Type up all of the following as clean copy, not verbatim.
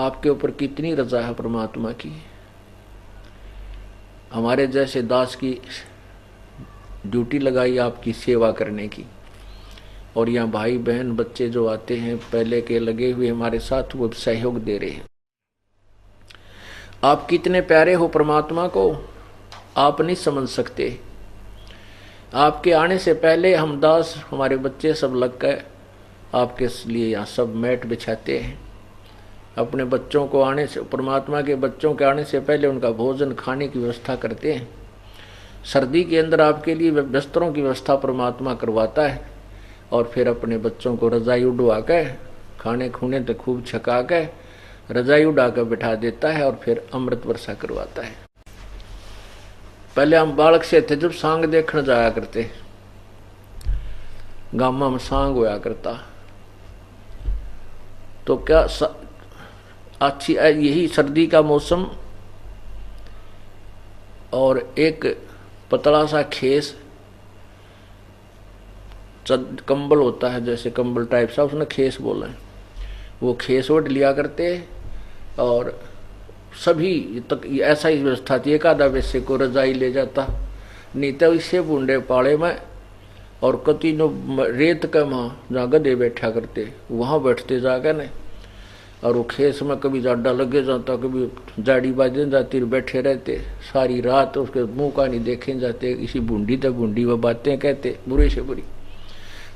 आपके ऊपर कितनी रजा है परमात्मा की। हमारे जैसे दास की ड्यूटी लगाई आपकी सेवा करने की, और यहाँ भाई बहन बच्चे जो आते हैं पहले के लगे हुए हमारे साथ, वो सहयोग दे रहे हैं। आप कितने प्यारे हो परमात्मा को आप नहीं समझ सकते। आपके आने से पहले हम दास, हमारे बच्चे सब लग गए आपके लिए यहाँ सब मैट बिछाते हैं। अपने बच्चों को आने से, परमात्मा के बच्चों के आने से पहले उनका भोजन खाने की व्यवस्था करते हैं। सर्दी के अंदर आपके लिए बिस्तरों की व्यवस्था परमात्मा करवाता है, और फिर अपने बच्चों को रजाई उड़वा के खाने खूने तो खूब छका के रजाई उड़ा कर बिठा देता है, और फिर अमृत वर्षा करवाता है। पहले हम बालक से थे जब सांग देखने जाया करते, गामा में सांग होया करता, तो क्या अच्छी यही सर्दी का मौसम, और एक पतला सा खेस कंबल होता है, जैसे कंबल टाइप सा, उसने खेस बोला है, वो खेस ओढ़ लिया करते। और सभी तक ऐसा ही व्यवस्था थी, एक आधा वैसे को रजाई ले जाता, नहीं तो इससे बूंदे पाड़े में, और कति नो रेत का वहाँ जहाँ गधे बैठा करते वहाँ बैठते जाकर न, और वो खेस में कभी जाडा लगे जाता, कभी जाड़ी बाजे जाती, बैठे रहते सारी रात, उसके मुंह का नहीं देखे जाते, इसी बूंदी तक बूंदी वो बातें कहते बुरी से बुरी,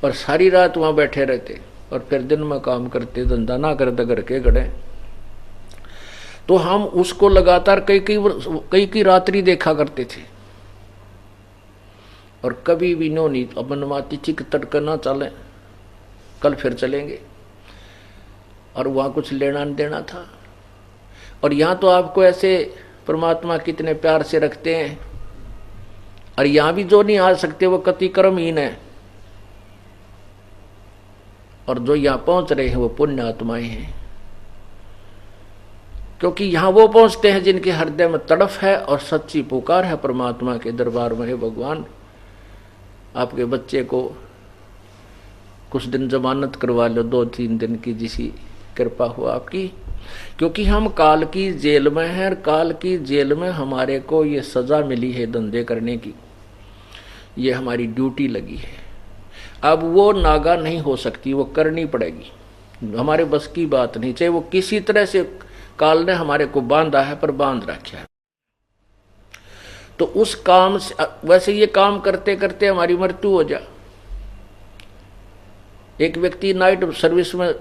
और सारी रात वहाँ बैठे रहते, और फिर दिन में काम करते, धंधा ना करते घर के गड़े। तो हम उसको लगातार कई रात्रि देखा करते थे, और कभी भी नो नहीं अपन माती चिक तड़क ना चले, कल फिर चलेंगे, और वहाँ कुछ लेना देना था। और यहाँ तो आपको ऐसे परमात्मा कितने प्यार से रखते हैं, और यहाँ भी जो नहीं आ सकते वो कति कर्महीन है, और जो यहाँ पहुँच रहे हैं वो पुण्य आत्माएं हैं, क्योंकि यहाँ वो पहुँचते हैं जिनके हृदय में तड़फ है और सच्ची पुकार है परमात्मा के दरबार में। हे भगवान, आपके बच्चे को कुछ दिन जमानत करवा लो, 2-3 दिन की, जिसी कृपा हो आपकी, क्योंकि हम काल की जेल में हैं, और काल की जेल में हमारे को ये सजा मिली है धंधे करने की, ये हमारी ड्यूटी लगी है। अब वो नागा नहीं हो सकती, वो करनी पड़ेगी, हमारे बस की बात नहीं, चाहे वो किसी तरह से काल ने हमारे को बांधा है, पर बांध रखा है। तो उस काम से, वैसे ये काम करते करते हमारी मृत्यु हो जा। एक व्यक्ति नाइट सर्विस में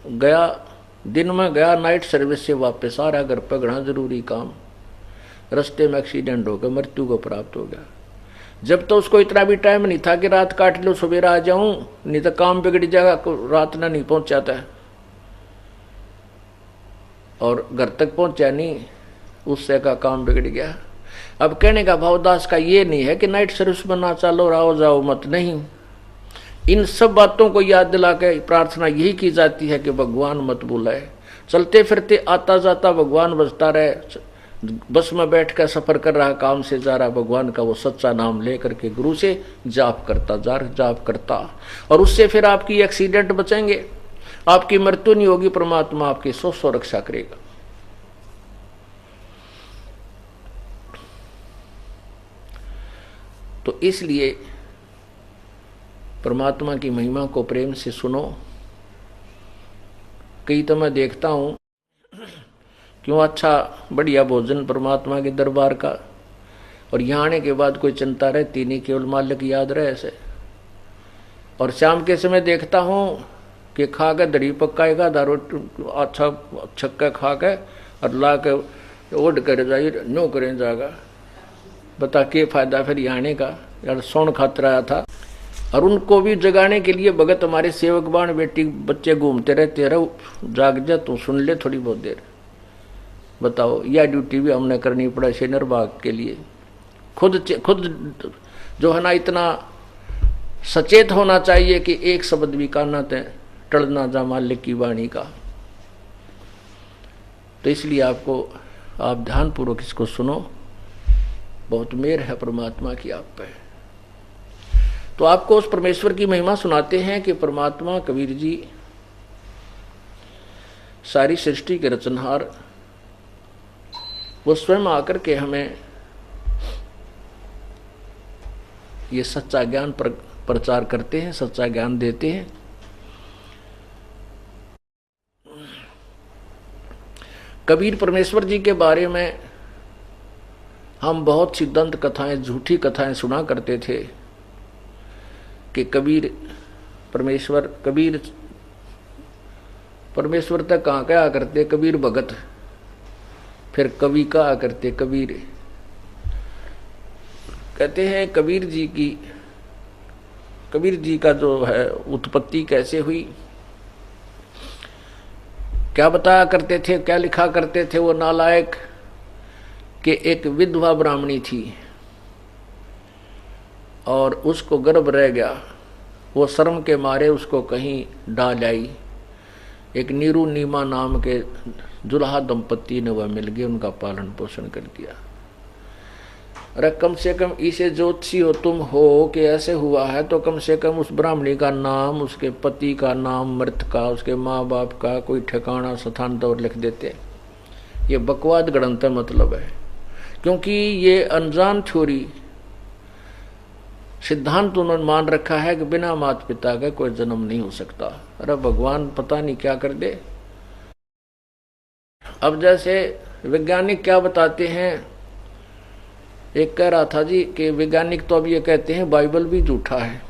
गया, दिन में गया, नाइट सर्विस से वापस आ रहा घर पर, घना जरूरी काम, रास्ते में एक्सीडेंट हो गया, मृत्यु को प्राप्त हो गया। जब तो उसको इतना भी टाइम नहीं था कि रात काट लो सवेरा आ जाऊं, नहीं तो काम बिगड़ जाएगा, रात ना नहीं पहुंचाता है, और घर तक पहुंचा नहीं, उससे का काम बिगड़ गया। अब कहने का भावदास का ये नहीं है कि नाइट सर्विस में ना चलो, आओ जाओ मत, नहीं। इन सब बातों को याद दिला के प्रार्थना यही की जाती है कि भगवान मत बुलाए, चलते फिरते आता जाता भगवान बजता रहे, बस में बैठ कर सफर कर रहा, काम से जा रहा, भगवान का वो सच्चा नाम ले करके गुरु से जाप करता जा, जाप करता, और उससे फिर आपकी एक्सीडेंट बचेंगे, आपकी मृत्यु नहीं होगी, परमात्मा आपकी सौ रक्षा करेगा। तो इसलिए परमात्मा की महिमा को प्रेम से सुनो। कई तो मैं देखता हूं क्यों अच्छा बढ़िया भोजन परमात्मा के दरबार का, और यहाँ आने के बाद कोई चिंता रहती नहीं, केवल मालिक याद रहे ऐसे। और शाम के समय देखता हूँ कि खा के दड़ी पकाएगा, दारू अच्छा छक्का खा के और ला के ओढ़ कर जाइए, नो करें जाएगा, बता के फायदा फिर यहाँ आने का। यार सोन खातर आया था, और उनको भी जगाने के लिए भगत हमारे सेवक बाण बेटी बच्चे घूमते रहते, रहो जाग जा तू, सुन ले थोड़ी बहुत देर। बताओ, यह ड्यूटी भी हमने करनी पड़ा से निर्वाह के लिए। खुद जो है ना इतना सचेत होना चाहिए कि एक शब्द भी काना ते टलना जा मालिक की वाणी का। तो इसलिए आपको, आप ध्यानपूर्वक इसको सुनो, बहुत मेहर है परमात्मा की आप पे। तो आपको उस परमेश्वर की महिमा सुनाते हैं कि परमात्मा कबीर जी सारी सृष्टि के रचनहार, वो स्वयं आकर के हमें ये सच्चा ज्ञान प्रचार करते हैं, सच्चा ज्ञान देते हैं। कबीर परमेश्वर जी के बारे में हम बहुत सी दंत कथाएं, झूठी कथाएं सुना करते थे कि कबीर परमेश्वर तक कहाँ क्या करते कबीर भगत, फिर कवि कहा करते कबीर। कहते हैं कबीर जी का जो है उत्पत्ति कैसे हुई, क्या बताया करते थे, क्या लिखा करते थे वो नालायक, कि एक विधवा ब्राह्मणी थी और उसको गर्भ रह गया। वो शर्म के मारे उसको कहीं डाल आई। एक नीरू नीमा नाम के दुल्हा दंपत्ति ने वह मिल गए, उनका पालन पोषण कर दिया। अरे कम से कम इसे ज्योतिषी हो तुम हो कि ऐसे हुआ है, तो कम से कम उस ब्राह्मणी का नाम, उसके पति का नाम, मृत का, उसके माँ बाप का कोई ठिकाना स्थान दौर लिख देते। ये बकवाद गणंत मतलब है, क्योंकि ये अनजान थ्योरी सिद्धांत उन्होंने मान रखा है कि बिना माता पिता के कोई जन्म नहीं हो सकता। अरे भगवान पता नहीं क्या कर दे। अब जैसे वैज्ञानिक क्या बताते हैं, एक कह रहा था जी कि वैज्ञानिक तो अब ये कहते हैं बाइबल भी झूठा है।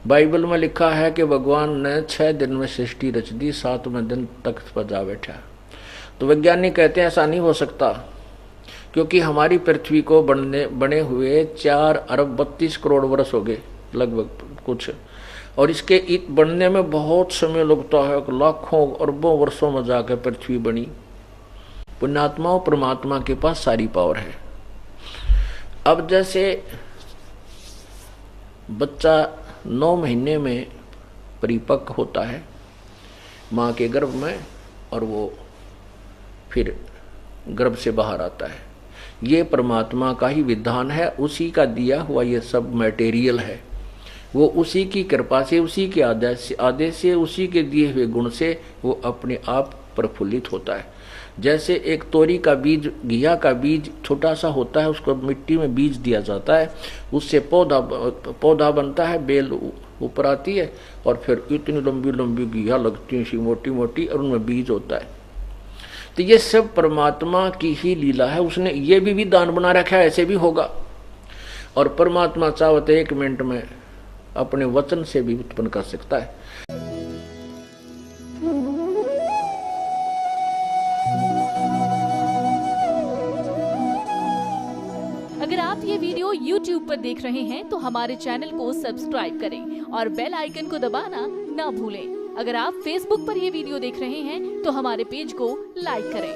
बाइबल में लिखा है कि भगवान ने 6 दिन में सृष्टि रच दी, 7वें दिन तख्त पर जा बैठा। तो वैज्ञानिक कहते हैं ऐसा नहीं हो सकता, क्योंकि हमारी पृथ्वी को बने हुए 4 अरब 32 करोड़ वर्ष हो गए लगभग कुछ, और इसके बनने में बहुत समय लगता है, लाखों अरबों वर्षों में जाकर पृथ्वी बनी। पुण्यात्मा और परमात्मा के पास सारी पावर है। अब जैसे बच्चा 9 महीने में परिपक्व होता है माँ के गर्भ में, और वो फिर गर्भ से बाहर आता है, ये परमात्मा का ही विधान है, उसी का दिया हुआ ये सब मटेरियल है। वो उसी की कृपा से, उसी के आदेश से, उसी के दिए हुए गुण से वो अपने आप प्रफुल्लित होता है। जैसे एक तोरी का बीज, घिया का बीज छोटा सा होता है, उसको मिट्टी में बीज दिया जाता है, उससे पौधा बनता है, बेल ऊपर आती है, और फिर इतनी लंबी लंबी घिया लगती है, सी मोटी मोटी, और उनमें बीज होता है। तो ये सब परमात्मा की ही लीला है। उसने ये भी विधान बना रखा है, ऐसे भी होगा। और परमात्मा चाहते 1 मिनट में अपने वचन से भी उत्पन्न कर सकता है। अगर आप ये वीडियो YouTube पर देख रहे हैं तो हमारे चैनल को सब्सक्राइब करें और बेल आइकन को दबाना ना भूलें। अगर आप Facebook पर ये वीडियो देख रहे हैं तो हमारे पेज को लाइक करें।